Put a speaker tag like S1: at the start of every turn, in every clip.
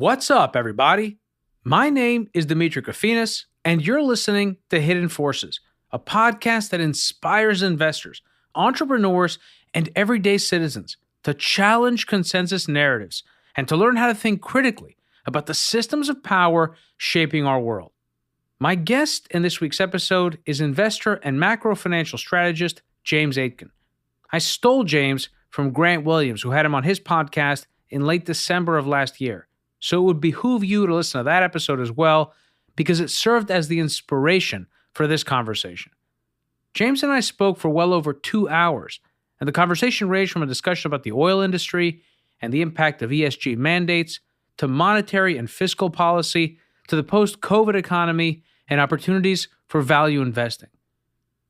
S1: What's up, everybody? My name is Demetri Kofinas, and you're listening to Hidden Forces, a podcast that inspires investors, entrepreneurs, and everyday citizens to challenge consensus narratives and to learn how to think critically about the systems of power shaping our world. My guest in this week's episode is investor and macro financial strategist James Aitken. I stole James from Grant Williams, who had him on his podcast in late December of last year. So it would behoove you to listen to that episode as well, because it served as the inspiration for this conversation. James and I spoke for well over 2 hours, and the conversation ranged from a discussion about the oil industry and the impact of ESG mandates, to monetary and fiscal policy, to the post-COVID economy and opportunities for value investing.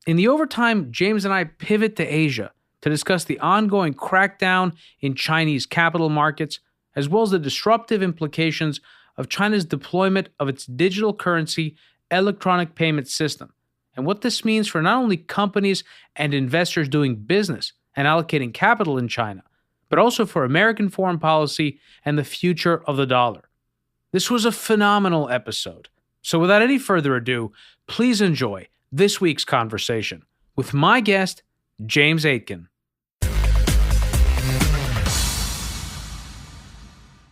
S1: In the overtime, James and I pivot to Asia to discuss the ongoing crackdown in Chinese capital markets, as well as the disruptive implications of China's deployment of its digital currency electronic payment system, and what this means for not only companies and investors doing business and allocating capital in China, but also for American foreign policy and the future of the dollar. This was a phenomenal episode. So without any further ado, please enjoy this week's conversation with my guest, James Aitken.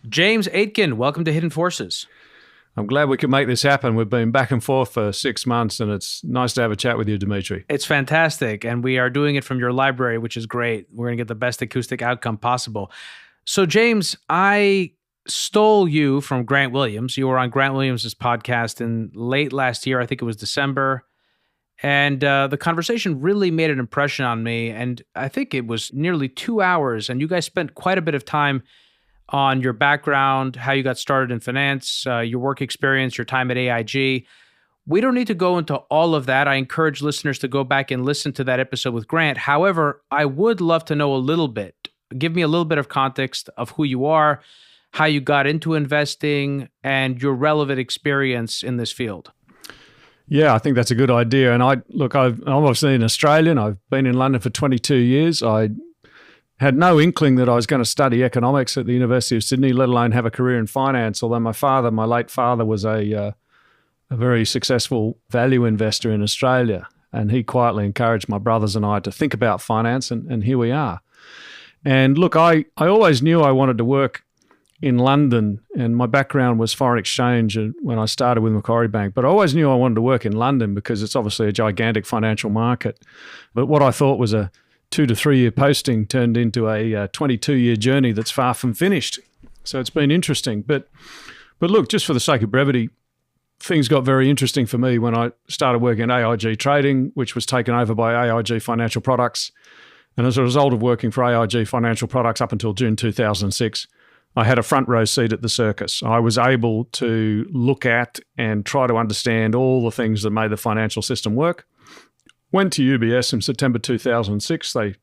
S1: James Aitken, welcome to Hidden Forces.
S2: I'm glad we could make this happen. We've been back and forth for 6 months, and it's nice to have a chat with you, Demetri.
S1: It's fantastic, and we are doing it from your library, which is great. We're going to get the best acoustic outcome possible. So, James, I stole you from Grant Williams. You were on Grant Williams' podcast in late last year. I think it was December. And the conversation really made an impression on me, and I think it was nearly 2 hours, and you guys spent quite a bit of time on your background, how you got started in finance, your work experience, your time at AIG. We don't need to go into all of that. I encourage listeners to go back and listen to that episode with Grant. However, I would love to know a little bit. Give me a little bit of context of who you are, how you got into investing, and your relevant experience in this field.
S2: Yeah, I think that's a good idea. And I'm obviously an Australian. I've been in London for 22 years. I had no inkling that I was going to study economics at the University of Sydney, let alone have a career in finance. Although my late father was a very successful value investor in Australia, and he quietly encouraged my brothers and I to think about finance, and here we are. And look, I always knew I wanted to work in London, and my background was foreign exchange when I started with Macquarie Bank. But I always knew I wanted to work in London because it's obviously a gigantic financial market. But what I thought was a 2 to 3 year posting turned into a 22-year journey that's far from finished. So it's been interesting. But look, just for the sake of brevity, things got very interesting for me when I started working at AIG Trading, which was taken over by AIG Financial Products. And as a result of working for AIG Financial Products up until June 2006, I had a front row seat at the circus. I was able to look at and try to understand all the things that made the financial system work. Went to UBS in September 2006. They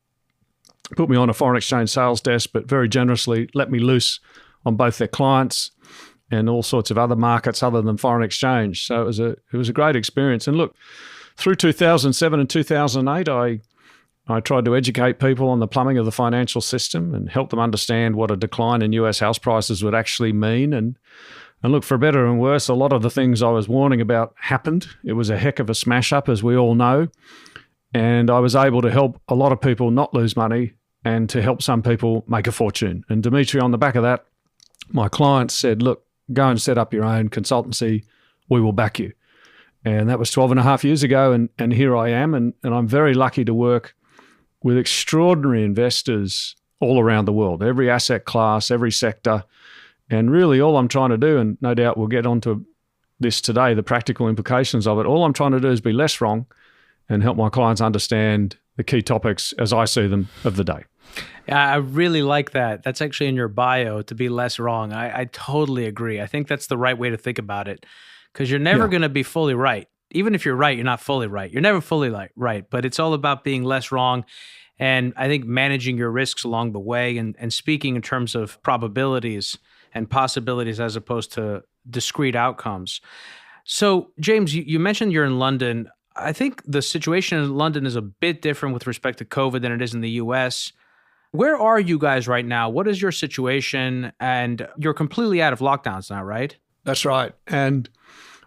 S2: put me on a foreign exchange sales desk, but very generously let me loose on both their clients and all sorts of other markets other than foreign exchange. So it was a great experience. And look, through 2007 and 2008, I tried to educate people on the plumbing of the financial system and help them understand what a decline in US house prices would actually mean. And look, for better and worse, a lot of the things I was warning about happened. It was a heck of a smash up, as we all know. And I was able to help a lot of people not lose money and to help some people make a fortune. And Demetri, on the back of that, my clients said, look, go and set up your own consultancy. We will back you. And that was 12 and a half years ago. And here I am. And I'm very lucky to work with extraordinary investors all around the world, every asset class, every sector. And really all I'm trying to do, and no doubt we'll get onto this today, the practical implications of it, all I'm trying to do is be less wrong and help my clients understand the key topics as I see them of the day.
S1: I really like that. That's actually in your bio, to be less wrong. I totally agree. I think that's the right way to think about it, because you're never going to be fully right. Even if you're right, you're not fully right. You're never fully right, but it's all about being less wrong. And I think managing your risks along the way and speaking in terms of probabilities and possibilities as opposed to discrete outcomes. So, James, you mentioned you're in London. I think the situation in London is a bit different with respect to COVID than it is in the US. Where are you guys right now? What is your situation? And you're completely out of lockdowns now, right?
S2: That's right. And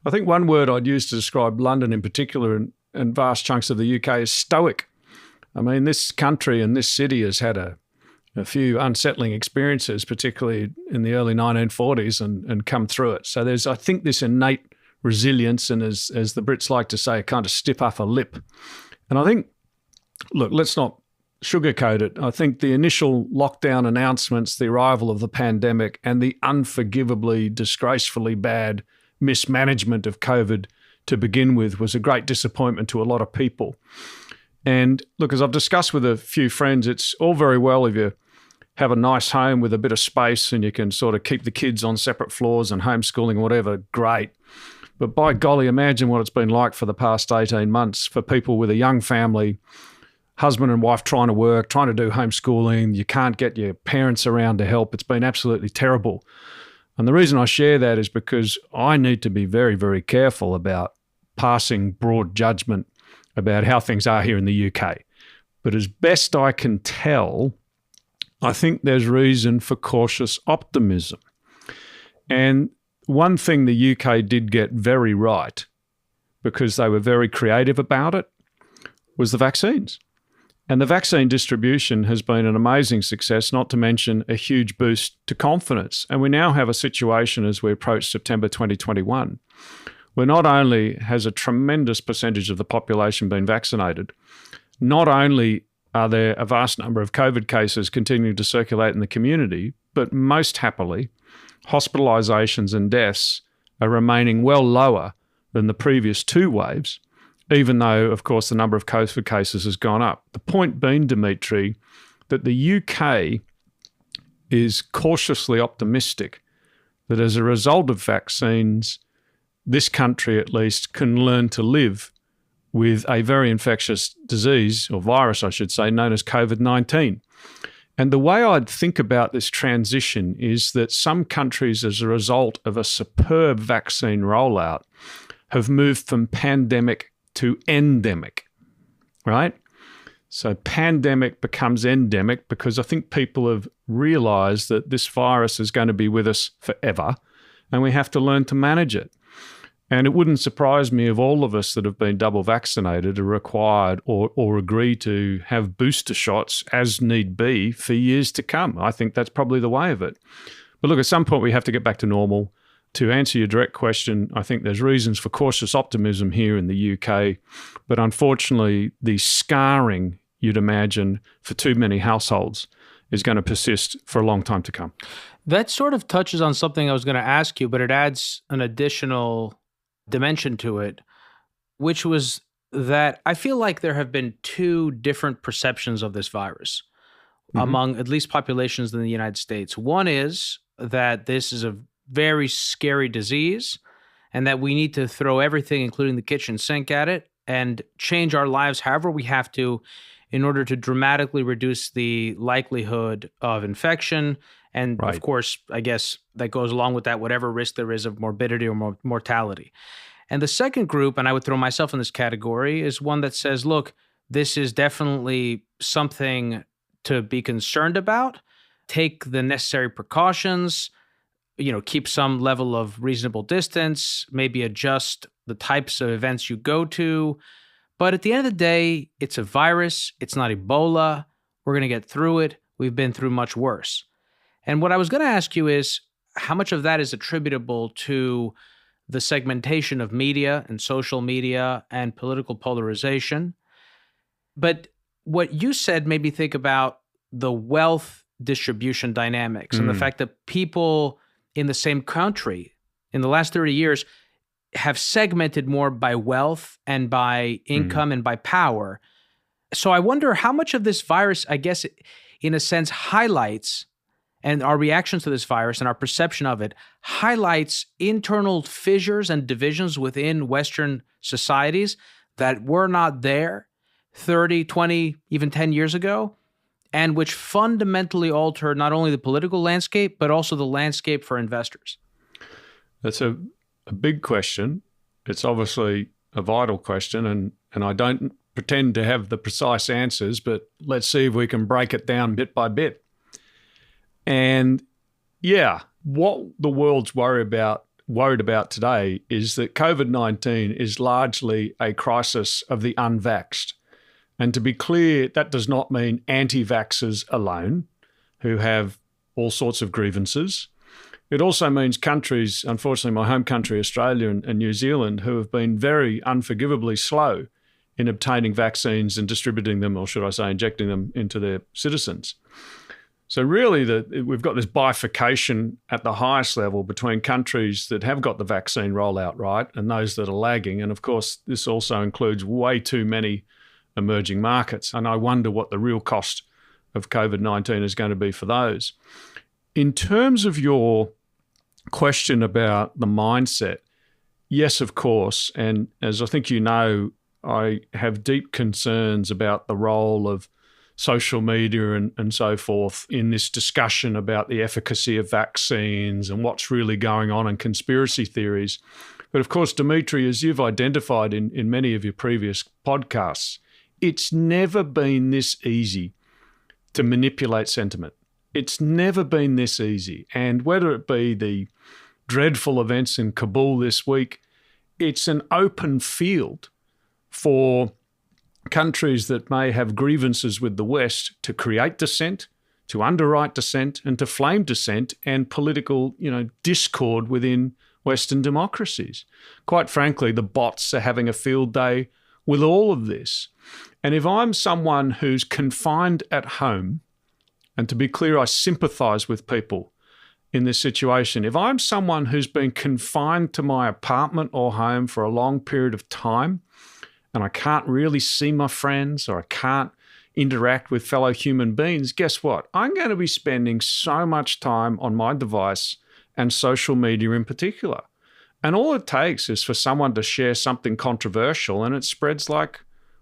S2: I think one word I'd use to describe London in particular and vast chunks of the UK is stoic. I mean, this country and this city has had a few unsettling experiences, particularly in the early 1940s, and come through it. So there's, I think, this innate resilience and, as the Brits like to say, a kind of stiff upper lip. And I think, look, let's not sugarcoat it. I think the initial lockdown announcements, the arrival of the pandemic, and the unforgivably, disgracefully bad mismanagement of COVID to begin with was a great disappointment to a lot of people. And look, as I've discussed with a few friends, it's all very well if you have a nice home with a bit of space and you can sort of keep the kids on separate floors and homeschooling, whatever, great. But by golly, imagine what it's been like for the past 18 months for people with a young family, husband and wife trying to work, trying to do homeschooling. You can't get your parents around to help. It's been absolutely terrible. And the reason I share that is because I need to be very, very careful about passing broad judgment about how things are here in the UK. But as best I can tell, I think there's reason for cautious optimism. And one thing the UK did get very right, because they were very creative about it, was the vaccines. And the vaccine distribution has been an amazing success, not to mention a huge boost to confidence. And we now have a situation as we approach September 2021, where not only has a tremendous percentage of the population been vaccinated, not only are there a vast number of COVID cases continuing to circulate in the community, but most happily, hospitalisations and deaths are remaining well lower than the previous two waves, even though, of course, the number of COVID cases has gone up. The point being, Demetri, that the UK is cautiously optimistic that as a result of vaccines, this country at least can learn to live with a very infectious disease, or virus, I should say, known as COVID-19. And the way I'd think about this transition is that some countries, as a result of a superb vaccine rollout, have moved from pandemic to endemic, right? So pandemic becomes endemic because I think people have realised that this virus is going to be with us forever and we have to learn to manage it. And it wouldn't surprise me if all of us that have been double vaccinated are required or agree to have booster shots as need be for years to come. I think that's probably the way of it. But look, at some point we have to get back to normal. To answer your direct question, I think there's reasons for cautious optimism here in the UK. But unfortunately, the scarring, you'd imagine, for too many households is going to persist for a long time to come.
S1: That sort of touches on something I was going to ask you, but it adds an additional dimension to it, which was that I feel like there have been two different perceptions of this virus among at least populations in the United States. One is that this is a very scary disease and that we need to throw everything, including the kitchen sink, at it and change our lives however we have to in order to dramatically reduce the likelihood of infection. And Of course, I guess that goes along with that, whatever risk there is of morbidity or mortality. And the second group, and I would throw myself in this category, is one that says, look, this is definitely something to be concerned about. Take the necessary precautions, keep some level of reasonable distance, maybe adjust the types of events you go to. But at the end of the day, it's a virus. It's not Ebola. We're going to get through it. We've been through much worse. And what I was going to ask you is how much of that is attributable to the segmentation of media and social media and political polarization. But what you said made me think about the wealth distribution dynamics and the fact that people in the same country in the last 30 years have segmented more by wealth and by income and by power. So I wonder how much of this virus, I guess, in a sense, highlights, and our reactions to this virus and our perception of it highlights internal fissures and divisions within Western societies that were not there 30, 20, even 10 years ago, and which fundamentally alter not only the political landscape, but also the landscape for investors.
S2: That's a big question. It's obviously a vital question, and I don't pretend to have the precise answers, but let's see if we can break it down bit by bit. And yeah, what the world's worried about today is that COVID-19 is largely a crisis of the unvaxxed. And to be clear, that does not mean anti-vaxxers alone, who have all sorts of grievances. It also means countries, unfortunately my home country, Australia and New Zealand, who have been very unforgivably slow in obtaining vaccines and distributing them, or should I say injecting them into their citizens. So really we've got this bifurcation at the highest level between countries that have got the vaccine rollout right and those that are lagging. And of course, this also includes way too many emerging markets. And I wonder what the real cost of COVID-19 is going to be for those. In terms of your question about the mindset, yes, of course. And as I think you know, I have deep concerns about the role of social media and so forth in this discussion about the efficacy of vaccines and what's really going on in conspiracy theories. But of course, Demetri, as you've identified in many of your previous podcasts, it's never been this easy to manipulate sentiment. It's never been this easy. And whether it be the dreadful events in Kabul this week, it's an open field for countries that may have grievances with the West to create dissent, to underwrite dissent, and to flame dissent and political, discord within Western democracies. Quite frankly, the bots are having a field day with all of this. And if I'm someone who's confined at home, and to be clear, I sympathise with people in this situation. If I'm someone who's been confined to my apartment or home for a long period of time, and I can't really see my friends or I can't interact with fellow human beings, guess what? I'm going to be spending so much time on my device and social media in particular. And all it takes is for someone to share something controversial and it spreads like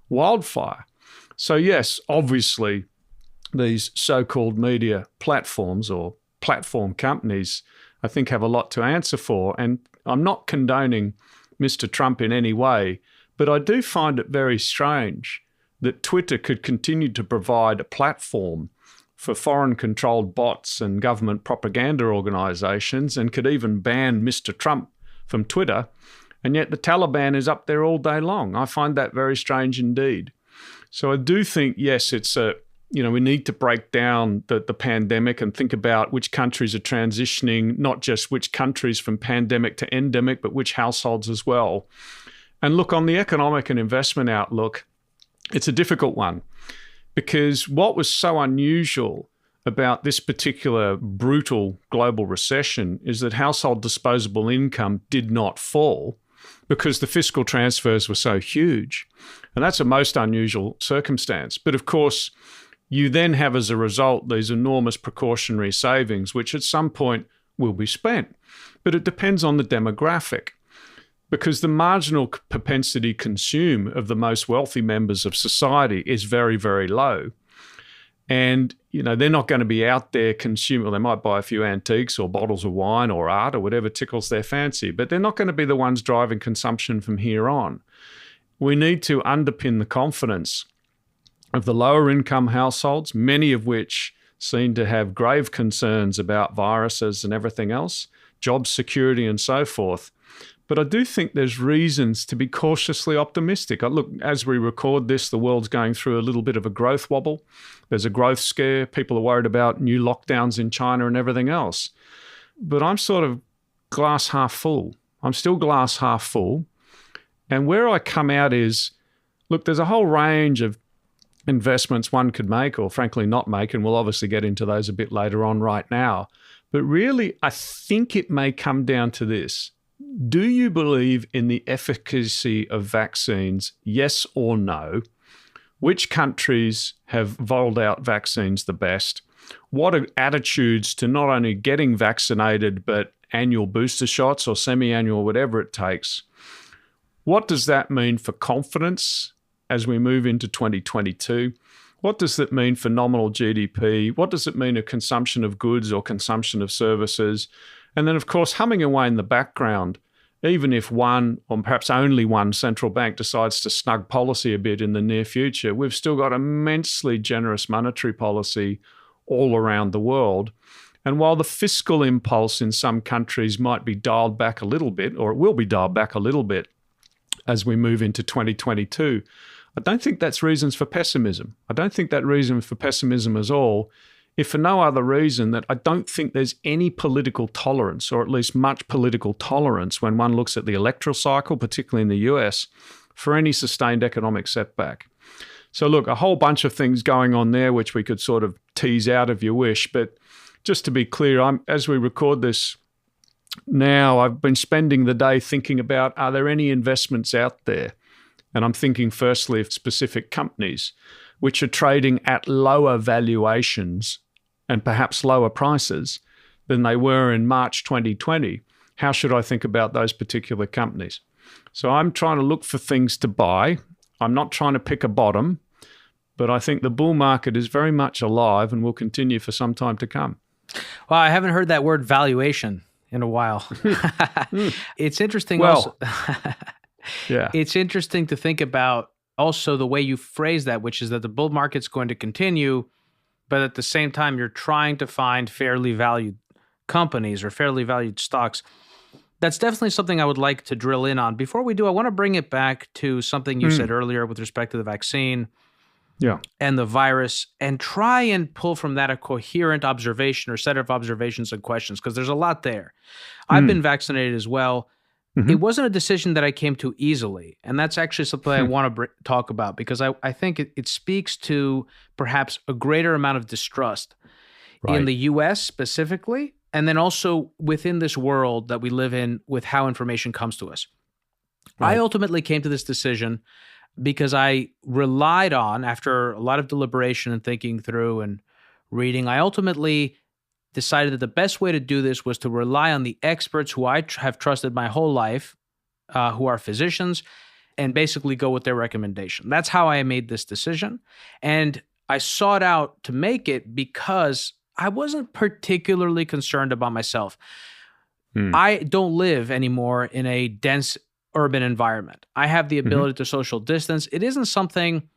S2: wildfire. So yes, obviously, these so-called media platforms or platform companies, I think, have a lot to answer for. And I'm not condoning Mr. Trump in any way, but I do find it very strange that Twitter could continue to provide a platform for foreign-controlled bots and government propaganda organisations and could even ban Mr. Trump from Twitter, and yet the Taliban is up there all day long. I find that very strange indeed. So I do think, yes, it's we need to break down the pandemic and think about which countries are transitioning, not just which countries from pandemic to endemic, but which households as well. And look, on the economic and investment outlook, it's a difficult one because what was so unusual about this particular brutal global recession is that household disposable income did not fall because the fiscal transfers were so huge. And that's a most unusual circumstance. But of course, you then have as a result these enormous precautionary savings, which at some point will be spent. But it depends on the demographic, because the marginal propensity to consume of the most wealthy members of society is very, very low. And, they're not going to be out there consuming, well, they might buy a few antiques or bottles of wine or art or whatever tickles their fancy, but they're not going to be the ones driving consumption from here on. We need to underpin the confidence of the lower income households, many of which seem to have grave concerns about viruses and everything else, job security and so forth. But I do think there's reasons to be cautiously optimistic. Look, as we record this, the world's going through a little bit of a growth wobble. There's a growth scare. People are worried about new lockdowns in China and everything else. But I'm sort of glass half full. I'm still glass half full. And where I come out is, look, there's a whole range of investments one could make or frankly not make, and we'll obviously get into those a bit later on right now. But really, I think it may come down to this. Do you believe in the efficacy of vaccines, yes or no? Which countries have rolled out vaccines the best? What are attitudes to not only getting vaccinated, but annual booster shots or semi-annual, whatever it takes? What does that mean for confidence as we move into 2022? What does that mean for nominal GDP? What does it mean of consumption of goods or consumption of services? And then, of course, humming away in the background even if one or perhaps only one central bank decides to snug policy a bit in the near future, we've still got immensely generous monetary policy all around the world. And while the fiscal impulse in some countries might be dialed back a little bit, or it will be dialed back a little bit as we move into 2022, I don't think that's reasons for pessimism. I don't think that reason for pessimism is all, if for no other reason that I don't think there's any political tolerance, or at least much political tolerance when one looks at the electoral cycle, particularly in the US, for any sustained economic setback. So look, a whole bunch of things going on there which we could sort of tease out if you wish. But just to be clear, as we record this now, I've been spending the day thinking about, are there any investments out there? And I'm thinking firstly of specific companies which are trading at lower valuations and perhaps lower prices than they were in March 2020. How should I think about those particular companies? So I'm trying to look for things to buy. I'm not trying to pick a bottom, but I think the bull market is very much alive and will continue for some time to come.
S1: Well, I haven't heard that word valuation in a while. It's interesting also.
S2: Yeah.
S1: It's interesting to think about also the way you phrase that, which is that the bull market's going to continue, but at the same time, you're trying to find fairly valued companies or fairly valued stocks. That's definitely something I would like to drill in on. Before we do, I want to bring it back to something you said earlier with respect to the vaccine and the virus, and try and pull from that a coherent observation or set of observations and questions, because there's a lot there. I've been vaccinated as well. It wasn't a decision that I came to easily. And that's actually something I want to talk about, because I think it speaks to perhaps a greater amount of distrust in the US specifically, and then also within this world that we live in with how information comes to us. I ultimately came to this decision because I relied on, after a lot of deliberation and thinking through and reading, I ultimately decided that the best way to do this was to rely on the experts who I have trusted my whole life, who are physicians, and basically go with their recommendation. That's how I made this decision. And I sought out to make it because I wasn't particularly concerned about myself. I don't live anymore in a dense urban environment. I have the ability to social distance. It isn't something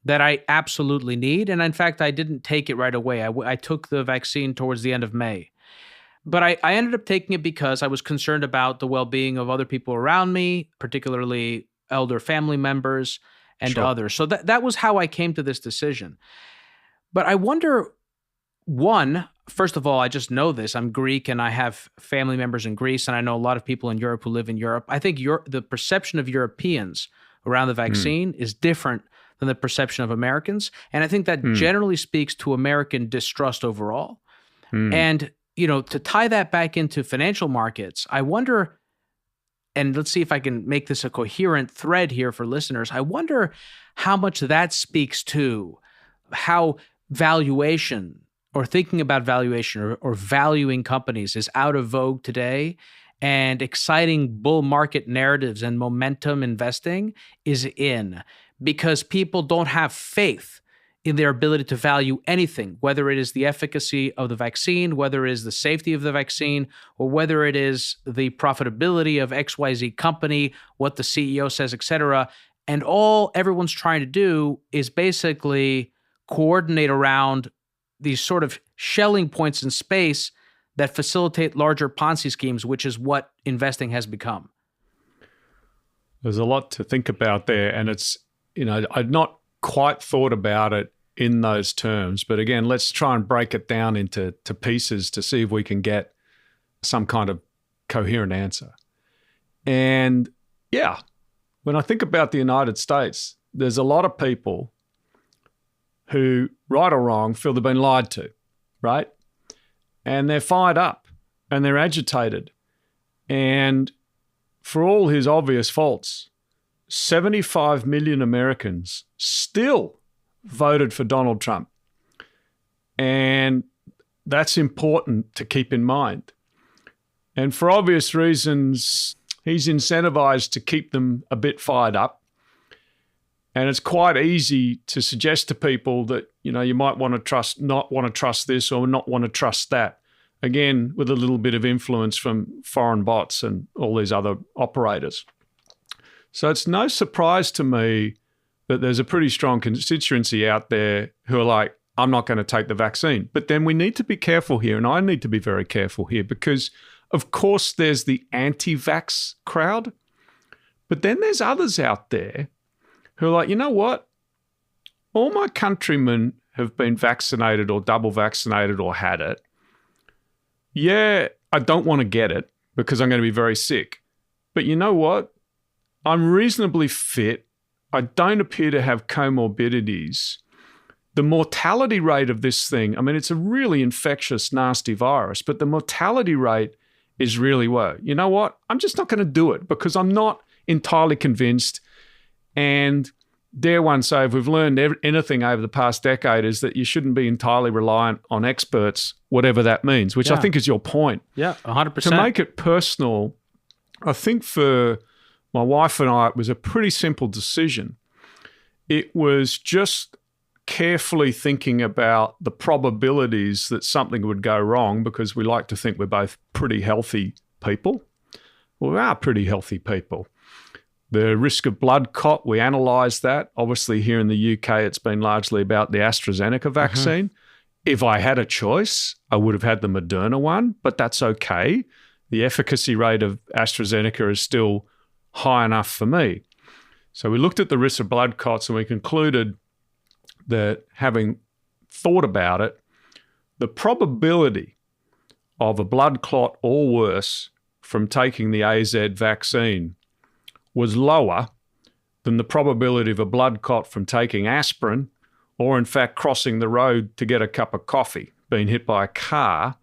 S1: that I absolutely need. And in fact, I didn't take it right away. I took the vaccine towards the end of May. But I ended up taking it because I was concerned about the well-being of other people around me, particularly elder family members and others. So that was how I came to this decision. But I wonder, first of all, I just know this. I'm Greek and I have family members in Greece, and I know a lot of people in Europe who live in Europe. I think the perception of Europeans around the vaccine is different than the perception of Americans. And I think that generally speaks to American distrust overall. And, to tie that back into financial markets, I wonder, and let's see if I can make this a coherent thread here for listeners, I wonder how much that speaks to how valuation or thinking about valuation or valuing companies is out of vogue today, and exciting bull market narratives and momentum investing is in, because people don't have faith in their ability to value anything, whether it is the efficacy of the vaccine, whether it is the safety of the vaccine, or whether it is the profitability of XYZ company, what the CEO says, et cetera. And all everyone's trying to do is basically coordinate around these sort of shelling points in space that facilitate larger Ponzi schemes, which is what investing has become.
S2: There's a lot to think about there. And it's, I'd not quite thought about it in those terms. But again, let's try and break it down into pieces to see if we can get some kind of coherent answer. And yeah, when I think about the United States, there's a lot of people who, right or wrong, feel they've been lied to, right? And they're fired up and they're agitated. And for all his obvious faults, 75 million Americans still voted for Donald Trump. And that's important to keep in mind. And for obvious reasons, he's incentivized to keep them a bit fired up. And it's quite easy to suggest to people that, you might want to not want to trust this or not want to trust that. again, with a little bit of influence from foreign bots and all these other operators. So it's no surprise to me that there's a pretty strong constituency out there who are like, I'm not going to take the vaccine. But then we need to be careful here, and I need to be very careful here, because of course there's the anti-vax crowd, but then there's others out there who are like, you know what? All my countrymen have been vaccinated or double vaccinated or had it. Yeah, I don't want to get it because I'm going to be very sick. But you know what? I'm reasonably fit. I don't appear to have comorbidities. The mortality rate of this thing, I mean, it's a really infectious, nasty virus, but the mortality rate is really low. You know what? I'm just not going to do it because I'm not entirely convinced. And dare one say, if we've learned anything over the past decade, is that you shouldn't be entirely reliant on experts, whatever that means, which I think is your point.
S1: Yeah, 100%.
S2: To make it personal, I think for my wife and I, it was a pretty simple decision. It was just carefully thinking about the probabilities that something would go wrong, because we like to think we're both pretty healthy people. Well, we are pretty healthy people. The risk of blood clot, we analysed that. Obviously, here in the UK, it's been largely about the AstraZeneca vaccine. If I had a choice, I would have had the Moderna one, but that's okay. The efficacy rate of AstraZeneca is still high enough for me. So we looked at the risk of blood clots and we concluded that, having thought about it, the probability of a blood clot or worse from taking the AZ vaccine was lower than the probability of a blood clot from taking aspirin, or in fact crossing the road to get a cup of coffee, being hit by a car,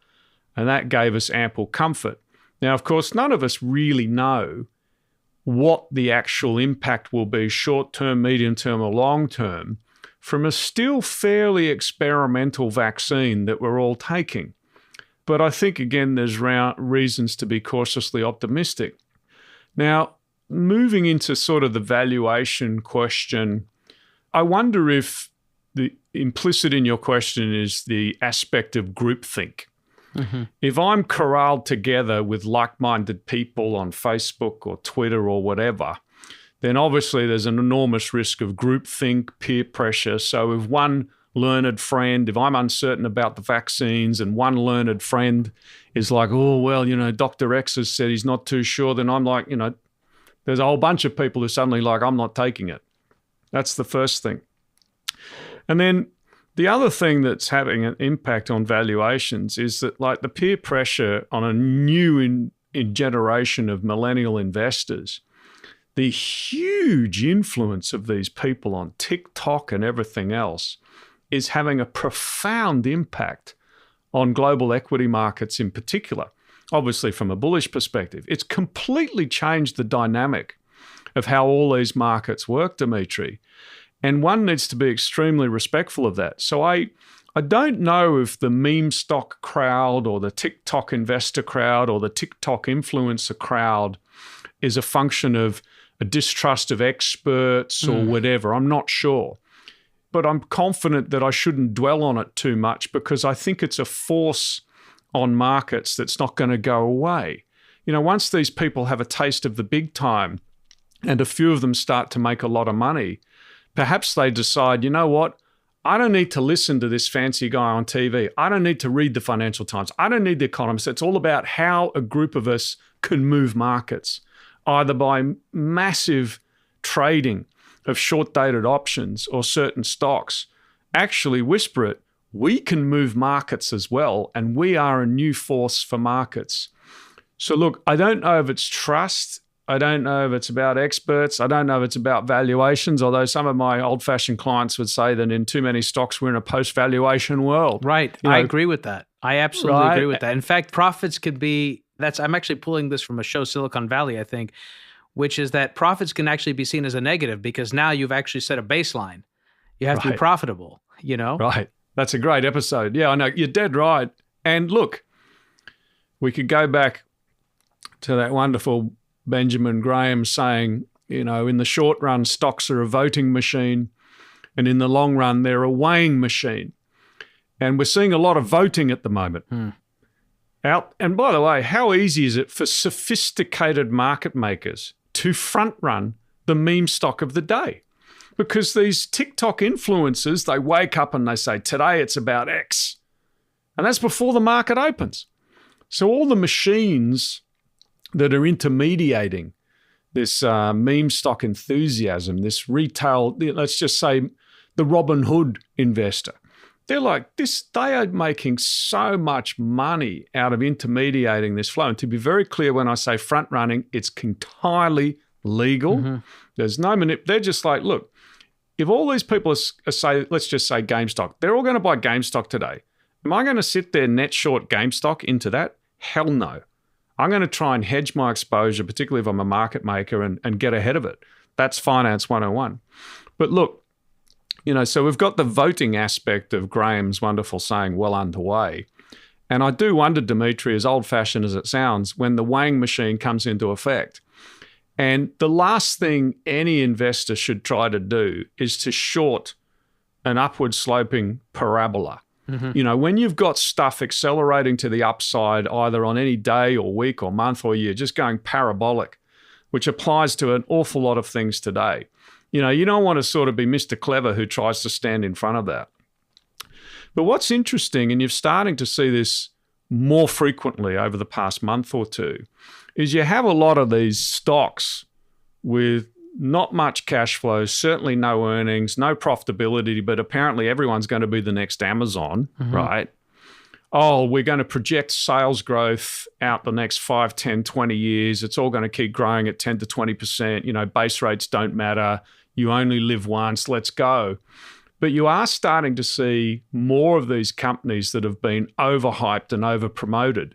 S2: and that gave us ample comfort. Now, of course, none of us really know what the actual impact will be, short-term, medium-term, or long-term, from a still fairly experimental vaccine that we're all taking. But I think, again, there's reasons to be cautiously optimistic. Now, moving into sort of the valuation question, I wonder if the implicit in your question is the aspect of groupthink. If I'm corralled together with like-minded people on Facebook or Twitter or whatever, then obviously there's an enormous risk of groupthink, peer pressure. So if one learned friend, if I'm uncertain about the vaccines and one learned friend is like, oh, well, you know, Dr. X has said he's not too sure, then I'm like, you know, there's a whole bunch of people who suddenly like, I'm not taking it. That's the first thing. And then the other thing that's having an impact on valuations is that, like, the peer pressure on a new generation of millennial investors, the huge influence of these people on TikTok and everything else is having a profound impact on global equity markets in particular. Obviously, from a bullish perspective, it's completely changed the dynamic of how all these markets work, Demetri. And one needs to be extremely respectful of that. So I don't know if the meme stock crowd or the TikTok investor crowd or the TikTok influencer crowd is a function of a distrust of experts or whatever. I'm not sure. But I'm confident that I shouldn't dwell on it too much, because I think it's a force on markets that's not going to go away. You know, once these people have a taste of the big time and a few of them start to make a lot of money, perhaps they decide, you know what, I don't need to listen to this fancy guy on TV. I don't need to read the Financial Times. I don't need the Economist. It's all about how a group of us can move markets, either by massive trading of short-dated options or certain stocks. Actually whisper it, we can move markets as well, and we are a new force for markets. So look, I don't know if it's trust. I don't know if it's about experts. I don't know if it's about valuations, although some of my old-fashioned clients would say that in too many stocks, we're in a post-valuation world.
S1: Right. I agree with that. I absolutely agree with that. In fact, profits could be, I'm actually pulling this from a show, Silicon Valley, I think, which is that profits can actually be seen as a negative, because now you've actually set a baseline. You have to be profitable, you know?
S2: Right. That's a great episode. Yeah, I know. You're dead right. And look, we could go back to that wonderful Benjamin Graham saying, you know, in the short run, stocks are a voting machine, and in the long run, they're a weighing machine. And we're seeing a lot of voting at the moment. out. And by the way, how easy is it for sophisticated market makers to front run the meme stock of the day? Because these TikTok influencers, they wake up and they say, today it's about X. And that's before the market opens. So all the machines that are intermediating this meme stock enthusiasm, this retail, let's just say the Robin Hood investor, they're like this. They are making so much money out of intermediating this flow. And to be very clear, when I say front running, it's entirely legal. Mm-hmm. There's no they're just like, look, if all these people are say, let's just say GameStop, they're all going to buy GameStop today. Am I going to sit there net short GameStop into that? Hell no. I'm going to try and hedge my exposure, particularly if I'm a market maker, and get ahead of it. That's Finance 101. But look, so we've got the voting aspect of Graham's wonderful saying well underway. And I do wonder, Demetri, as old-fashioned as it sounds, when the weighing machine comes into effect. And the last thing any investor should try to do is to short an upward sloping parabola. Mm-hmm. When you've got stuff accelerating to the upside, either on any day or week or month or year, just going parabolic, which applies to an awful lot of things today. You don't want to sort of be Mr. Clever who tries to stand in front of that. But what's interesting, and you're starting to see this more frequently over the past month or two, is you have a lot of these stocks with not much cash flow, certainly no earnings, no profitability, but apparently everyone's going to be the next Amazon, mm-hmm. right? Oh, we're going to project sales growth out the next 5, 10, 20 years. It's all going to keep growing at 10 to 20%. Base rates don't matter. You only live once. Let's go. But you are starting to see more of these companies that have been overhyped and overpromoted.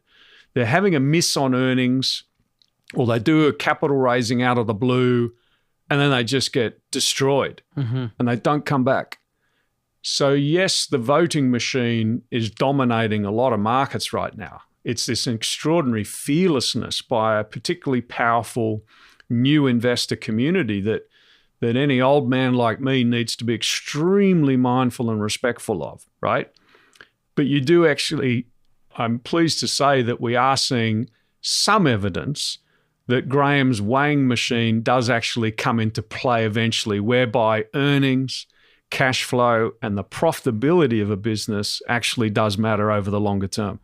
S2: They're having a miss on earnings, or they do a capital raising out of the blue, and then they just get destroyed, mm-hmm. and they don't come back. So yes, the voting machine is dominating a lot of markets right now. It's this extraordinary fearlessness by a particularly powerful new investor community that any old man like me needs to be extremely mindful and respectful of, right? But you do actually, I'm pleased to say that we are seeing some evidence that Graham's weighing machine does actually come into play eventually, whereby earnings, cash flow, and the profitability of a business actually does matter over the longer term.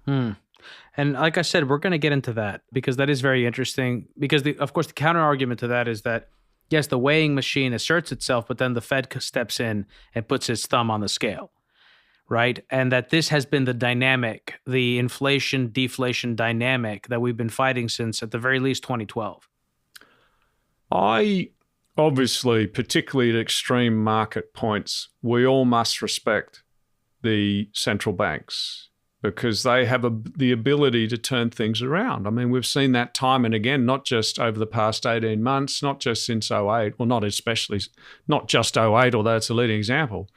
S1: And like I said, we're going to get into that because that is very interesting. Because, of course, the counter argument to that is that, yes, the weighing machine asserts itself, but then the Fed steps in and puts its thumb on the scale, right? And that this has been the dynamic, the inflation-deflation dynamic that we've been fighting since, at the very least, 2012.
S2: Obviously, particularly at extreme market points, we all must respect the central banks because they have the ability to turn things around. I mean, we've seen that time and again, not just over the past 18 months, not just since 2008, well, not just 2008, although it's a leading example,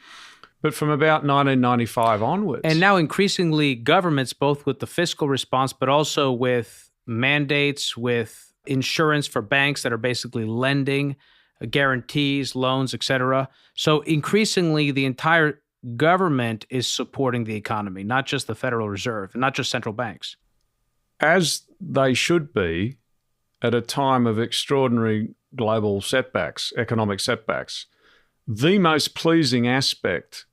S2: but from about 1995 onwards.
S1: And now increasingly governments, both with the fiscal response, but also with mandates, with insurance for banks that are basically lending, guarantees, loans, et cetera. So increasingly, the entire government is supporting the economy, not just the Federal Reserve, and not just central banks.
S2: As they should be at a time of extraordinary global setbacks, economic setbacks. The most pleasing aspect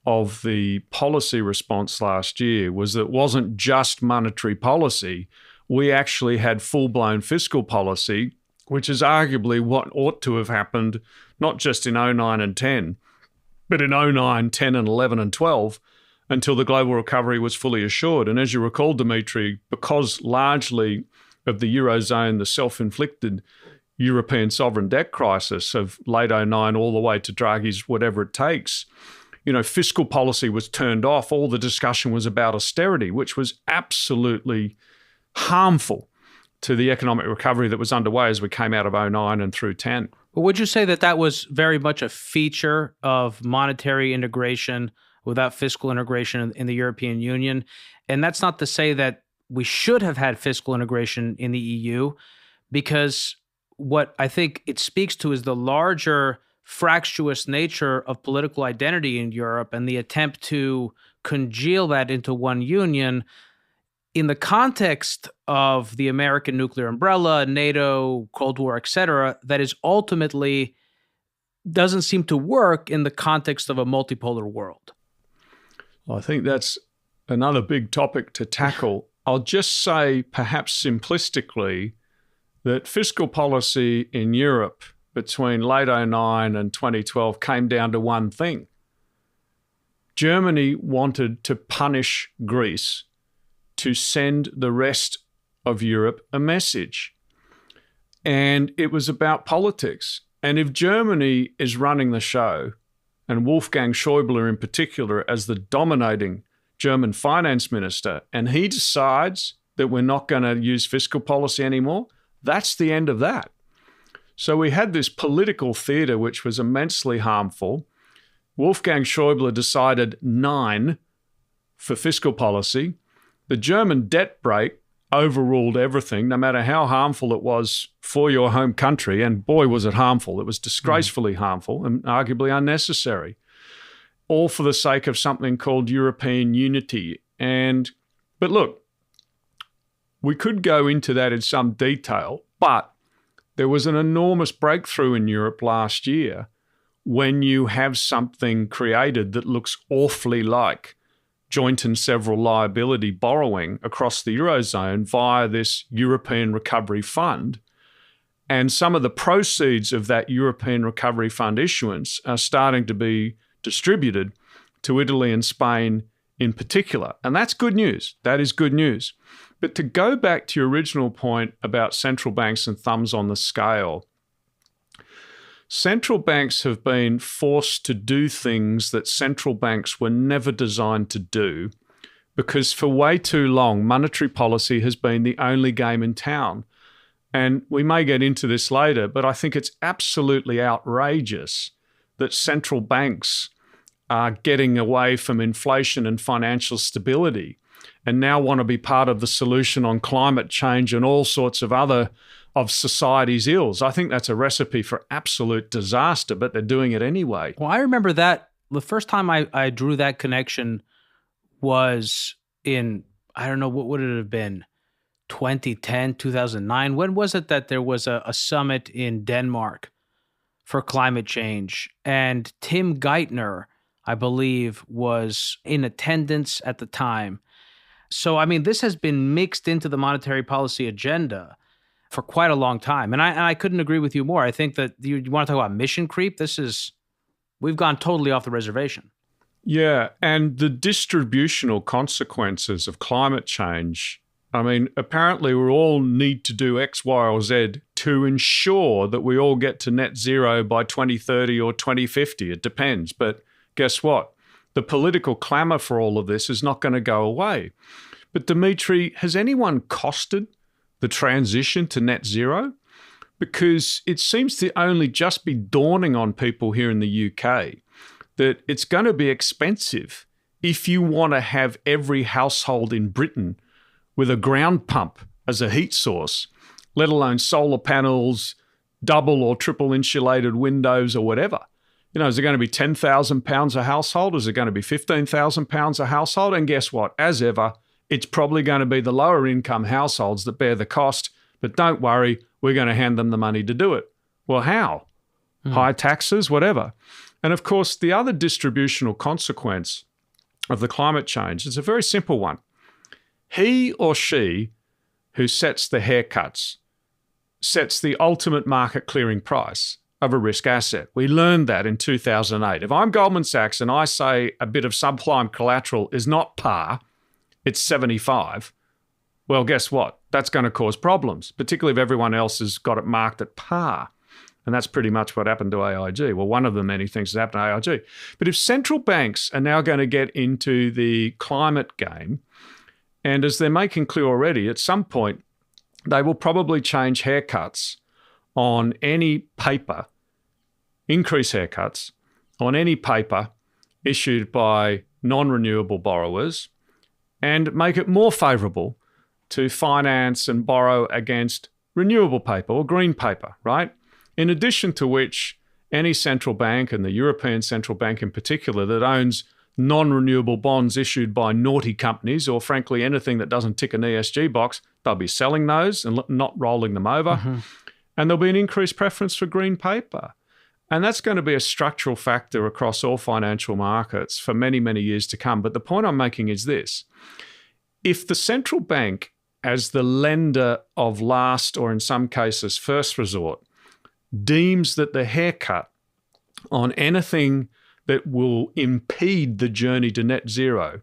S2: of the policy response last year was that it wasn't just monetary policy. We actually had full-blown fiscal policy, which is arguably what ought to have happened, not just in 09 and 10, but in 09, 10 and 11 and 12, until the global recovery was fully assured. And as you recall, Demetri, because largely of the Eurozone, the self-inflicted European sovereign debt crisis of late 09 all the way to Draghi's whatever it takes, fiscal policy was turned off. All the discussion was about austerity, which was absolutely harmful to the economic recovery that was underway as we came out of 09 and through 10.
S1: But would you say that that was very much a feature of monetary integration without fiscal integration in the European Union? And that's not to say that we should have had fiscal integration in the EU, because what I think it speaks to is the larger fractious nature of political identity in Europe and the attempt to congeal that into one union in the context of the American nuclear umbrella, NATO, Cold War, et cetera, that is ultimately doesn't seem to work in the context of a multipolar world.
S2: Well, I think that's another big topic to tackle. I'll just say, perhaps simplistically, that fiscal policy in Europe between late 2009 and 2012 came down to one thing. Germany wanted to punish Greece to send the rest of Europe a message. And it was about politics. And if Germany is running the show, and Wolfgang Schäuble in particular as the dominating German finance minister, and he decides that we're not going to use fiscal policy anymore, that's the end of that. So we had this political theatre which was immensely harmful. Wolfgang Schäuble decided 9 for fiscal policy. The German debt brake overruled everything, no matter how harmful it was for your home country. And boy, was it harmful. It was disgracefully harmful and arguably unnecessary, all for the sake of something called European unity. But look, we could go into that in some detail, but there was an enormous breakthrough in Europe last year when you have something created that looks awfully like joint and several liability borrowing across the Eurozone via this European Recovery Fund. And some of the proceeds of that European Recovery Fund issuance are starting to be distributed to Italy and Spain in particular. And that's good news. That is good news. But to go back to your original point about central banks and thumbs on the scale, central banks have been forced to do things that central banks were never designed to do because for way too long, monetary policy has been the only game in town. And we may get into this later, but I think it's absolutely outrageous that central banks are getting away from inflation and financial stability and now want to be part of the solution on climate change and all sorts of other of society's ills. I think that's a recipe for absolute disaster, but they're doing it anyway.
S1: Well, I remember that the first time I drew that connection was in, I don't know, what would it have been, 2010, 2009? When was it that there was a summit in Denmark for climate change? And Tim Geithner, I believe, was in attendance at the time. So, I mean, this has been mixed into the monetary policy agenda for quite a long time. And I couldn't agree with you more. I think that you want to talk about mission creep. We've gone totally off the reservation.
S2: Yeah, and the distributional consequences of climate change, I mean, apparently we all need to do X, Y, or Z to ensure that we all get to net zero by 2030 or 2050. It depends. But guess what? The political clamour for all of this is not going to go away. But Demetri, has anyone costed the transition to net zero? Because it seems to only just be dawning on people here in the UK that it's going to be expensive if you want to have every household in Britain with a ground pump as a heat source, let alone solar panels, double or triple insulated windows or whatever. You know, is it going to be £10,000 a household? Is it going to be £15,000 a household? And guess what? As ever, it's probably going to be the lower income households that bear the cost. But don't worry, we're going to hand them the money to do it. Well, how? High taxes, whatever. And of course, the other distributional consequence of the climate change is a very simple one. He or she who sets the haircuts sets the ultimate market clearing price of a risk asset. We learned that in 2008. If I'm Goldman Sachs and I say a bit of subprime collateral is not par, it's 75, well, guess what? That's going to cause problems, particularly if everyone else has got it marked at par. And that's pretty much what happened to AIG. Well, one of the many things that happened to AIG. But if central banks are now going to get into the climate game, and as they're making clear already, at some point, they will probably change haircuts on any paper, increase haircuts on any paper issued by non-renewable borrowers and make it more favourable to finance and borrow against renewable paper or green paper, right? In addition to which, any central bank, and the European Central Bank in particular, that owns non-renewable bonds issued by naughty companies, or frankly anything that doesn't tick an ESG box, they'll be selling those and not rolling them over. Mm-hmm. And there'll be an increased preference for green paper. And that's going to be a structural factor across all financial markets for many, many years to come. But the point I'm making is this. If the central bank, as the lender of last, or in some cases first resort, deems that the haircut on anything that will impede the journey to net zero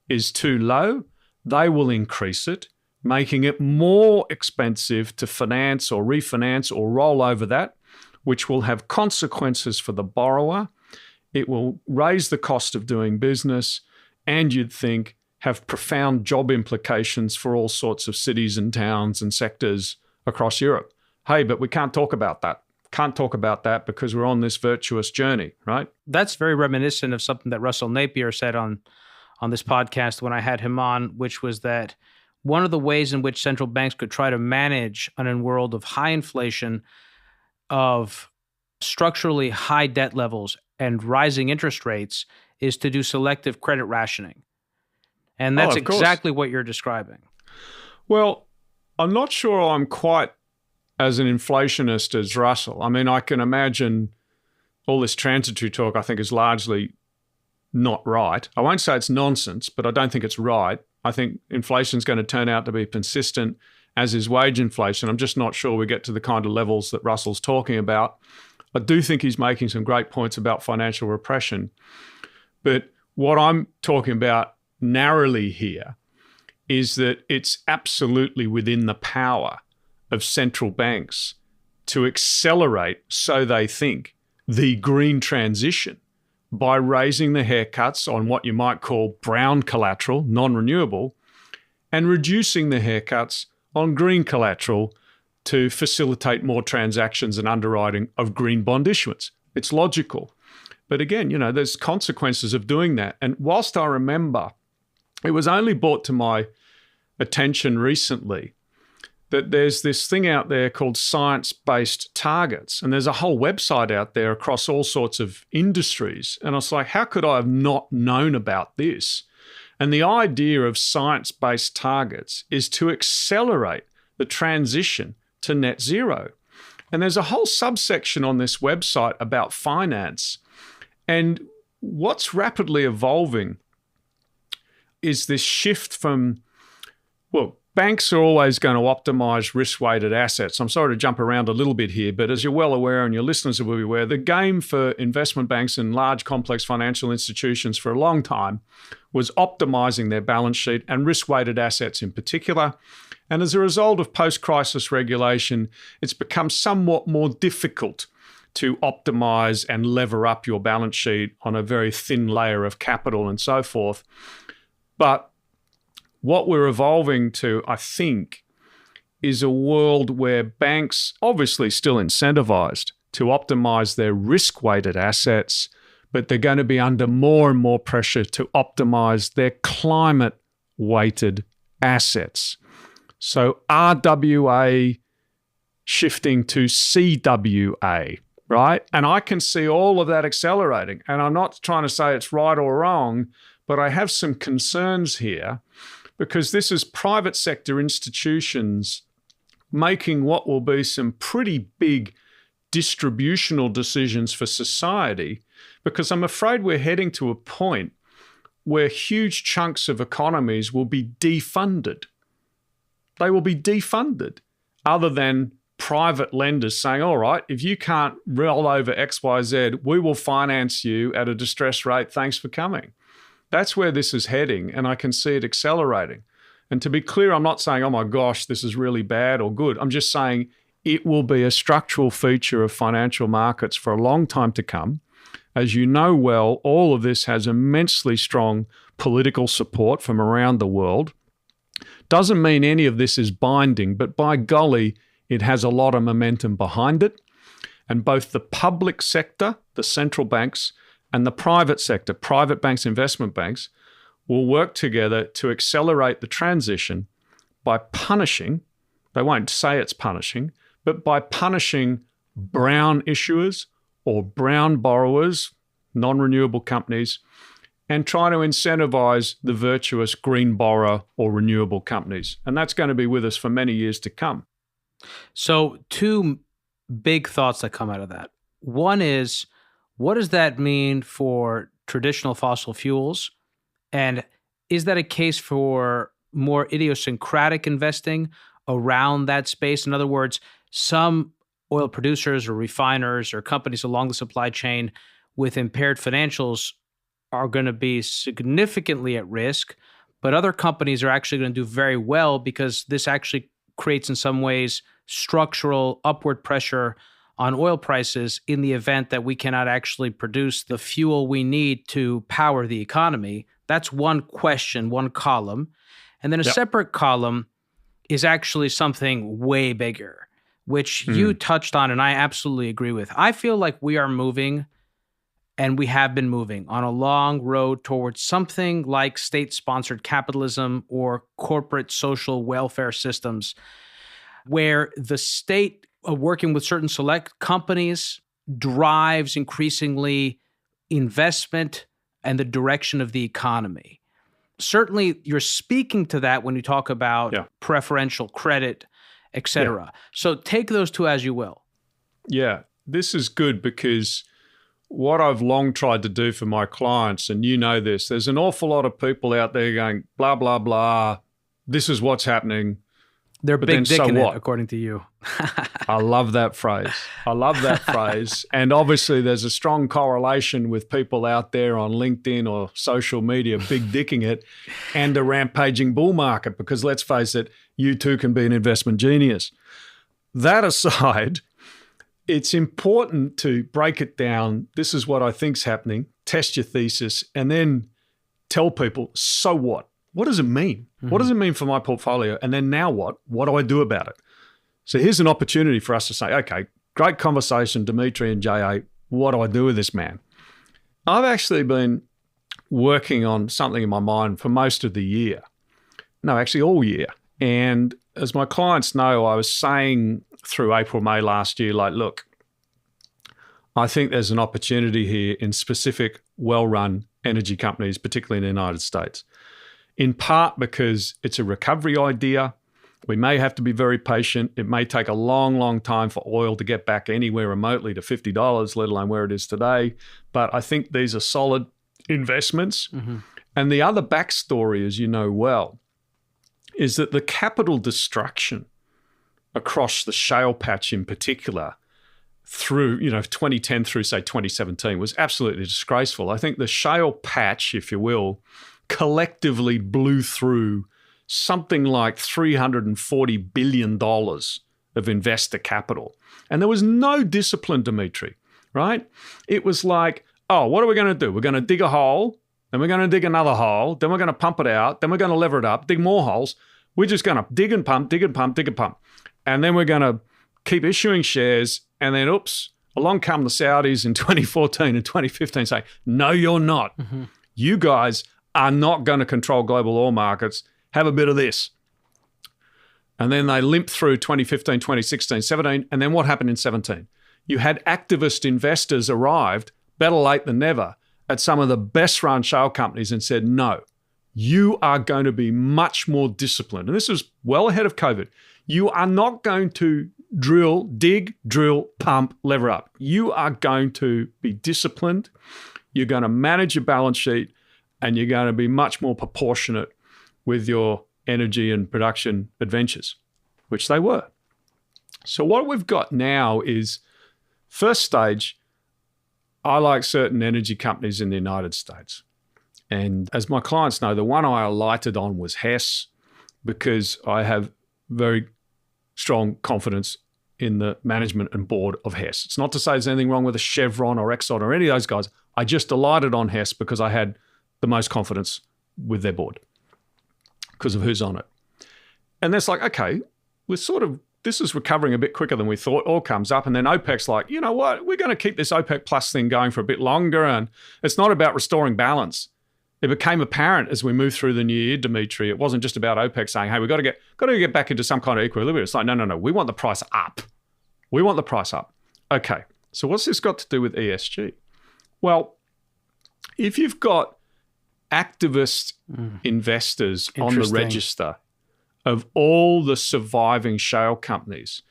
S2: is too low, they will increase it, making it more expensive to finance or refinance or roll over that, which will have consequences for the borrower. It will raise the cost of doing business, and you'd think have profound job implications for all sorts of cities and towns and sectors across Europe. Hey, but we can't talk about that. Can't talk about that because we're on this virtuous journey, right?
S1: That's very reminiscent of something that Russell Napier said on this podcast when I had him on, which was that one of the ways in which central banks could try to manage in a world of high inflation, of structurally high debt levels and rising interest rates is to do selective credit rationing. And that's exactly what you're describing.
S2: Well, I'm not sure I'm quite as an inflationist as Russell. I mean, I can imagine all this transitory talk I think is largely not right. I won't say it's nonsense, but I don't think it's right. I think inflation is going to turn out to be persistent, as is wage inflation. I'm just not sure we get to the kind of levels that Russell's talking about. I do think he's making some great points about financial repression. But what I'm talking about narrowly here is that it's absolutely within the power of central banks to accelerate, so they think, the green transition by raising the haircuts on what you might call brown collateral, non-renewable, and reducing the haircuts on green collateral to facilitate more transactions and underwriting of green bond issuance. It's logical. But again, there's consequences of doing that. And whilst I remember, it was only brought to my attention recently that there's this thing out there called science-based targets. And there's a whole website out there across all sorts of industries. And I was like, how could I have not known about this? And the idea of science-based targets is to accelerate the transition to net zero. And there's a whole subsection on this website about finance. And what's rapidly evolving is this shift from, banks are always going to optimize risk-weighted assets. I'm sorry to jump around a little bit here, but as you're well aware and your listeners will be aware, the game for investment banks and large complex financial institutions for a long time was optimizing their balance sheet and risk-weighted assets in particular. And as a result of post-crisis regulation, it's become somewhat more difficult to optimize and lever up your balance sheet on a very thin layer of capital and so forth. But what we're evolving to, I think, is a world where banks, obviously still incentivized to optimize their risk-weighted assets, but they're going to be under more and more pressure to optimize their climate-weighted assets. So RWA shifting to CWA, right? And I can see all of that accelerating. And I'm not trying to say it's right or wrong, but I have some concerns here because this is private sector institutions making what will be some pretty big distributional decisions for society, because I'm afraid we're heading to a point where huge chunks of economies will be defunded. They will be defunded, other than private lenders saying, all right, if you can't roll over XYZ, we will finance you at a distressed rate. Thanks for coming. That's where this is heading, and I can see it accelerating. And to be clear, I'm not saying, oh my gosh, this is really bad or good. I'm just saying it will be a structural feature of financial markets for a long time to come. As you know well, all of this has immensely strong political support from around the world. Doesn't mean any of this is binding, but by golly, it has a lot of momentum behind it. And both the public sector, the central banks, and the private sector, private banks, investment banks, will work together to accelerate the transition by punishing, they won't say it's punishing, but by punishing brown issuers or brown borrowers, non-renewable companies, and trying to incentivize the virtuous green borrower or renewable companies. And that's going to be with us for many years to come.
S1: So two big thoughts that come out of that. One is, what does that mean for traditional fossil fuels? And is that a case for more idiosyncratic investing around that space? In other words, some oil producers or refiners or companies along the supply chain with impaired financials are going to be significantly at risk, but other companies are actually going to do very well because this actually creates in some ways structural upward pressure on oil prices in the event that we cannot actually produce the fuel we need to power the economy. That's one question, one column. And then a separate column is actually something way bigger, which you touched on and I absolutely agree with. I feel like we are moving, and we have been moving on a long road towards something like state-sponsored capitalism or corporate social welfare systems, where the state, working with certain select companies, drives increasingly investment and the direction of the economy. Certainly, you're speaking to that when you talk about preferential credit, et cetera. So take those two as you will.
S2: Yeah, this is good because what I've long tried to do for my clients, and you know this, there's an awful lot of people out there going, blah, blah, blah, this is what's happening.
S1: They're
S2: but
S1: big
S2: then
S1: dick
S2: so
S1: in
S2: what?
S1: it, according to you.
S2: I love that phrase. I love that phrase. And obviously there's a strong correlation with people out there on LinkedIn or social media big dicking it and a rampaging bull market, because let's face it, you too can be an investment genius. That aside, it's important to break it down. This is what I think's happening. Test your thesis and then tell people, so what? What does it mean? What does it mean for my portfolio? And then now what? What do I do about it? So here's an opportunity for us to say, okay, great conversation, Demetri and J.A. What do I do with this man? I've actually been working on something in my mind for most of the year. No, actually all year. And as my clients know, I was saying through April, May last year, like, look, I think there's an opportunity here in specific well-run energy companies, particularly in the United States, in part because it's a recovery idea. We may have to be very patient. It may take a long, long time for oil to get back anywhere remotely to $50, let alone where it is today. But I think these are solid investments. And the other backstory, as you know well, is that the capital destruction across the shale patch in particular through, 2010 through, say, 2017 was absolutely disgraceful. I think the shale patch, if you will, collectively blew through something like $340 billion of investor capital. And there was no discipline, Demetri, right? It was like, oh, what are we going to do? We're going to dig a hole, then we're going to dig another hole, then we're going to pump it out, then we're going to lever it up, dig more holes. We're just going to dig and pump, dig and pump, dig and pump. And then we're going to keep issuing shares. And then, oops, along come the Saudis in 2014 and 2015 saying, no, you're not. You guys are not going to control global oil markets. Have a bit of this. And then they limped through 2015, 2016, 17. And then what happened in 17? You had activist investors arrived, better late than never, at some of the best run shale companies and said, no, you are going to be much more disciplined. And this was well ahead of COVID. You are not going to dig, drill, pump, lever up. You are going to be disciplined. You're going to manage your balance sheet, and you're going to be much more proportionate with your energy and production adventures, which they were. So what we've got now is, first stage, I like certain energy companies in the United States. And as my clients know, the one I alighted on was Hess, because I have very strong confidence in the management and board of Hess. It's not to say there's anything wrong with a Chevron or Exxon or any of those guys. I just alighted on Hess because I had the most confidence with their board because of who's on it. And that's like, okay, this is recovering a bit quicker than we thought. Oil comes up, and then OPEC's like, you know what? We're going to keep this OPEC plus thing going for a bit longer, and it's not about restoring balance. It became apparent as we moved through the new year, Demetri. It wasn't just about OPEC saying, hey, we've got to get back into some kind of equilibrium. It's like, no. We want the price up. We want the price up. Okay, so what's this got to do with ESG? Well, if you've got activist investors on the register of all the surviving shale companies.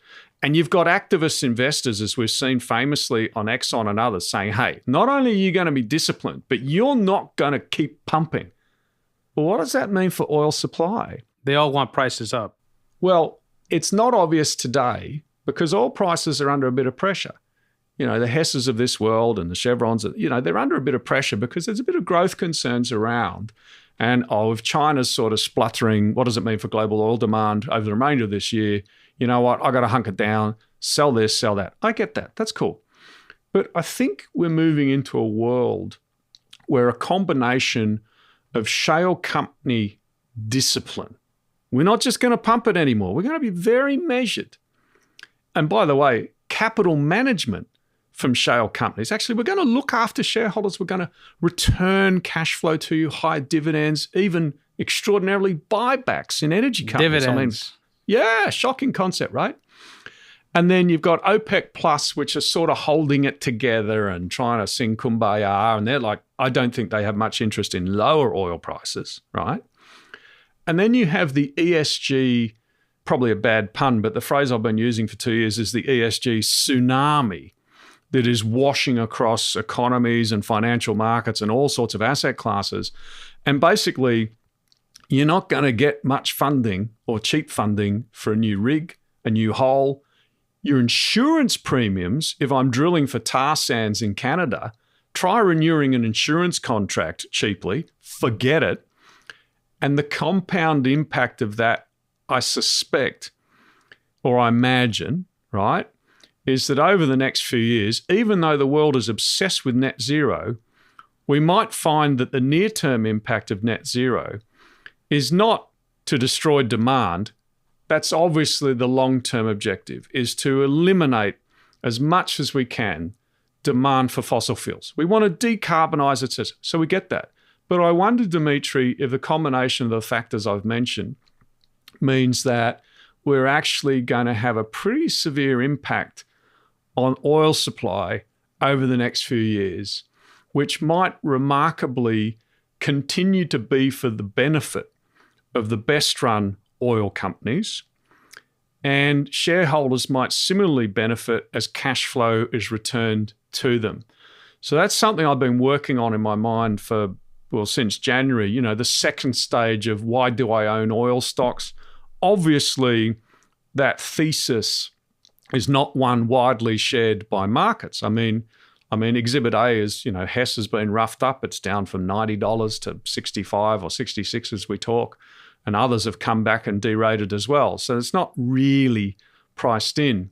S2: And you've got activist investors, as we've seen famously on Exxon and others, saying, hey, not only are you going to be disciplined, but you're not going to keep pumping. Well, what does that mean for oil supply?
S1: They all want prices up.
S2: Well, it's not obvious today because oil prices are under a bit of pressure. You know, the Hesses of this world and the Chevrons, you know, they're under a bit of pressure because there's a bit of growth concerns around. And if China's sort of spluttering, what does it mean for global oil demand over the remainder of this year? You know what? I got to hunker down, sell this, sell that. I get that. That's cool. But I think we're moving into a world where a combination of shale company discipline, we're not just going to pump it anymore. We're going to be very measured. And by the way, capital management from shale companies. Actually, we're going to look after shareholders. We're going to return cash flow to you, high dividends, even extraordinarily buybacks in energy companies.
S1: Dividends.
S2: Yeah, shocking concept, right? And then you've got OPEC Plus, which are sort of holding it together and trying to sing kumbaya. And they're like, I don't think they have much interest in lower oil prices, right? And then you have the ESG, probably a bad pun, but the phrase I've been using for 2 years is the ESG tsunami that is washing across economies and financial markets and all sorts of asset classes. And basically, you're not going to get much funding or cheap funding for a new rig, a new hole. Your insurance premiums, if I'm drilling for tar sands in Canada, try renewing an insurance contract cheaply, forget it. And the compound impact of that, I suspect, or I imagine, right, is that over the next few years, even though the world is obsessed with net zero, we might find that the near-term impact of net zero is not to destroy demand. That's obviously the long-term objective, is to eliminate as much as we can demand for fossil fuels. We want to decarbonize, etc. So we get that. But I wonder, Demetri, if the combination of the factors I've mentioned means that we're actually going to have a pretty severe impact on oil supply over the next few years, which might remarkably continue to be for the benefit of the best-run oil companies, and shareholders might similarly benefit as cash flow is returned to them. So that's something I've been working on in my mind for, well, since January, you know, the second stage of why do I own oil stocks? Obviously, that thesis is not one widely shared by markets. I mean, Exhibit A is, you know, Hess has been roughed up. It's down from $90 to 65 or 66 as we talk. And others have come back and derated as well. So it's not really priced in.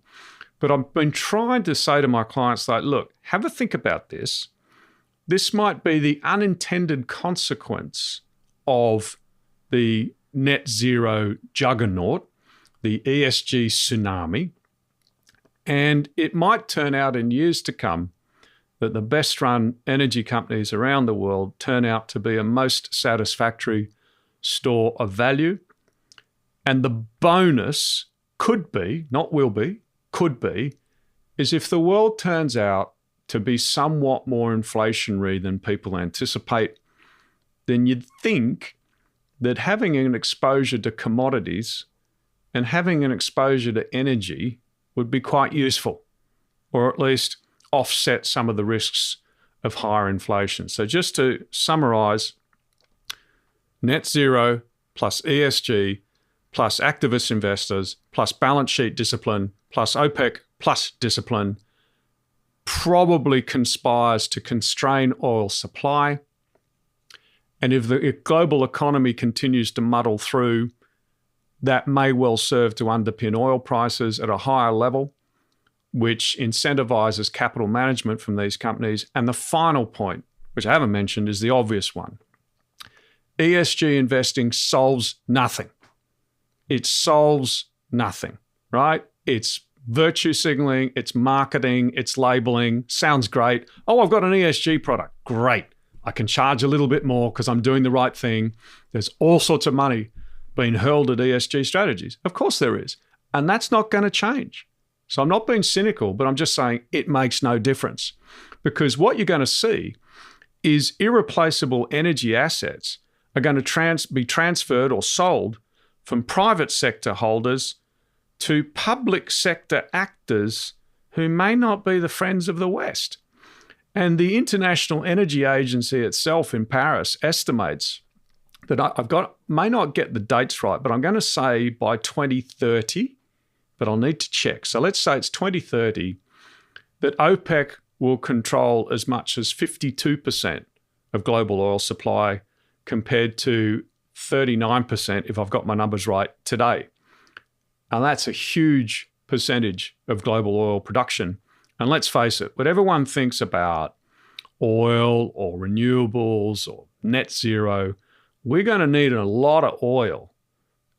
S2: But I've been trying to say to my clients, like, look, have a think about this. This might be the unintended consequence of the net zero juggernaut, the ESG tsunami. And it might turn out in years to come that the best-run energy companies around the world turn out to be a most satisfactory store of value. And the bonus could be, not will be, could be, is if the world turns out to be somewhat more inflationary than people anticipate, then you'd think that having an exposure to commodities and having an exposure to energy would be quite useful, or at least offset some of the risks of higher inflation. So just to summarize, net zero plus ESG plus activist investors plus balance sheet discipline plus OPEC plus discipline probably conspires to constrain oil supply. And if the global economy continues to muddle through, that may well serve to underpin oil prices at a higher level, which incentivizes capital management from these companies. And the final point, which I haven't mentioned, is the obvious one. ESG investing solves nothing. It solves nothing, right? It's virtue signaling, it's marketing, it's labeling. Sounds great. Oh, I've got an ESG product. Great. I can charge a little bit more because I'm doing the right thing. There's all sorts of money being hurled at ESG strategies. Of course there is. And that's not going to change. So I'm not being cynical, but I'm just saying it makes no difference. Because what you're going to see is irreplaceable energy assets are going to be transferred or sold from private sector holders to public sector actors who may not be the friends of the West. And the International Energy Agency itself in Paris estimates that may not get the dates right, but I'm going to say by 2030, but I'll need to check. So let's say it's 2030, that OPEC will control as much as 52% of global oil supply compared to 39%, if I've got my numbers right, today. And that's a huge percentage of global oil production. And let's face it, whatever one thinks about oil or renewables or net zero, we're going to need a lot of oil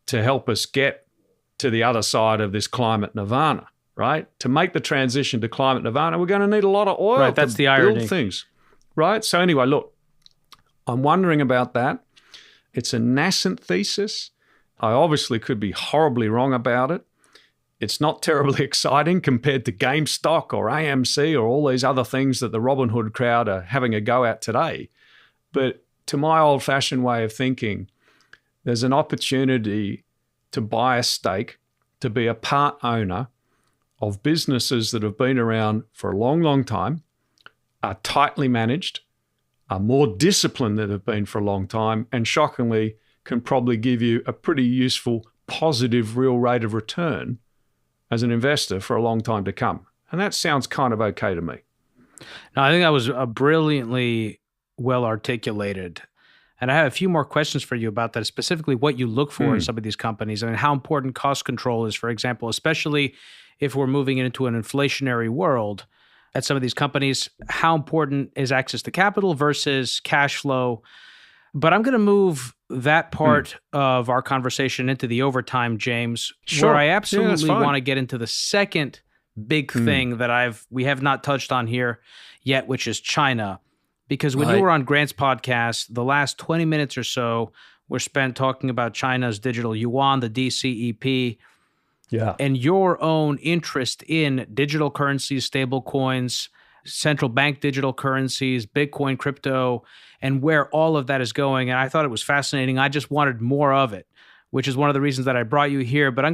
S2: to help us get to the other side of this climate nirvana, right? To make the transition to climate nirvana, we're going to need a lot of oil
S1: right, that's the irony.
S2: Build things, right? So anyway, look, I'm wondering about that. It's a nascent thesis. I obviously could be horribly wrong about it. It's not terribly exciting compared to GameStop or AMC or all these other things that the Robinhood crowd are having a go at today. But to my old-fashioned way of thinking, there's an opportunity to buy a stake, to be a part owner of businesses that have been around for a long, long time, are tightly managed, are more disciplined than have been for a long time, and shockingly can probably give you a pretty useful, positive real rate of return as an investor for a long time to come. And that sounds kind of okay to me.
S1: No, I think that was brilliantly well articulated. And I have a few more questions for you about that, specifically what you look for in some of these companies. I mean, how important cost control is, for example, especially if we're moving into an inflationary world at some of these companies. How important is access to capital versus cash flow? But I'm going to move that part of our conversation into the overtime, James, where I absolutely want to get into the second big thing that we have not touched on here yet, which is China. Because when you were on Grant's podcast, the last 20 minutes or so were spent talking about China's digital yuan, the DCEP, and your own interest in digital currencies, stable coins, central bank digital currencies, Bitcoin, crypto, and where all of that is going. And I thought it was fascinating. I just wanted more of it, which is one of the reasons that I brought you here. But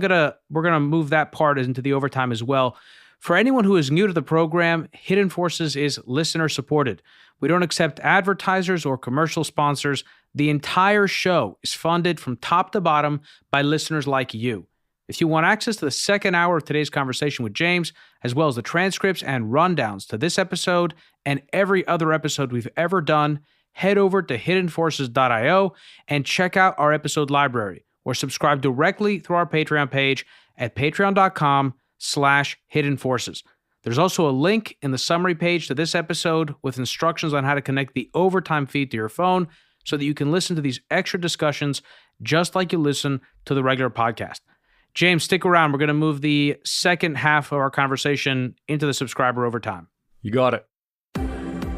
S1: we're gonna move that part into the overtime as well. For anyone who is new to the program, Hidden Forces is listener supported. We don't accept advertisers or commercial sponsors. The entire show is funded from top to bottom by listeners like you. If you want access to the second hour of today's conversation with James, as well as the transcripts and rundowns to this episode and every other episode we've ever done, head over to hiddenforces.io and check out our episode library, or subscribe directly through our Patreon page at patreon.com/hiddenforces. There's also a link in the summary page to this episode with instructions on how to connect the overtime feed to your phone so that you can listen to these extra discussions just like you listen to the regular podcast. James, stick around. We're going to move the second half of our conversation into the subscriber overtime.
S2: You got it.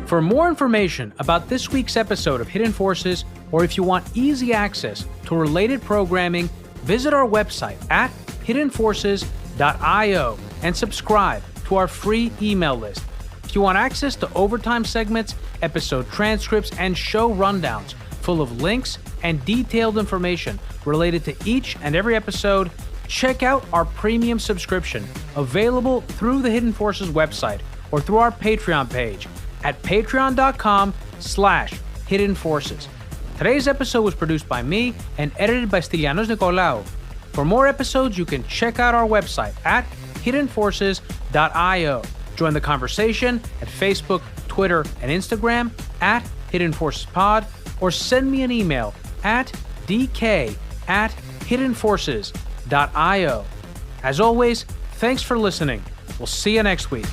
S1: For more information about this week's episode of Hidden Forces, or if you want easy access to related programming, visit our website at hiddenforces.io and subscribe to our free email list. If you want access to overtime segments, episode transcripts, and show rundowns full of links and detailed information related to each and every episode, check out our premium subscription available through the Hidden Forces website or through our Patreon page at patreon.com/hiddenforces. Today's episode was produced by me and edited by Stylianos Nicolaou. For more episodes, you can check out our website at hiddenforces.io. Join the conversation at Facebook, Twitter, and Instagram at Hidden Forces Pod, or send me an email at dk@hiddenforces.io. As always, thanks for listening. We'll see you next week.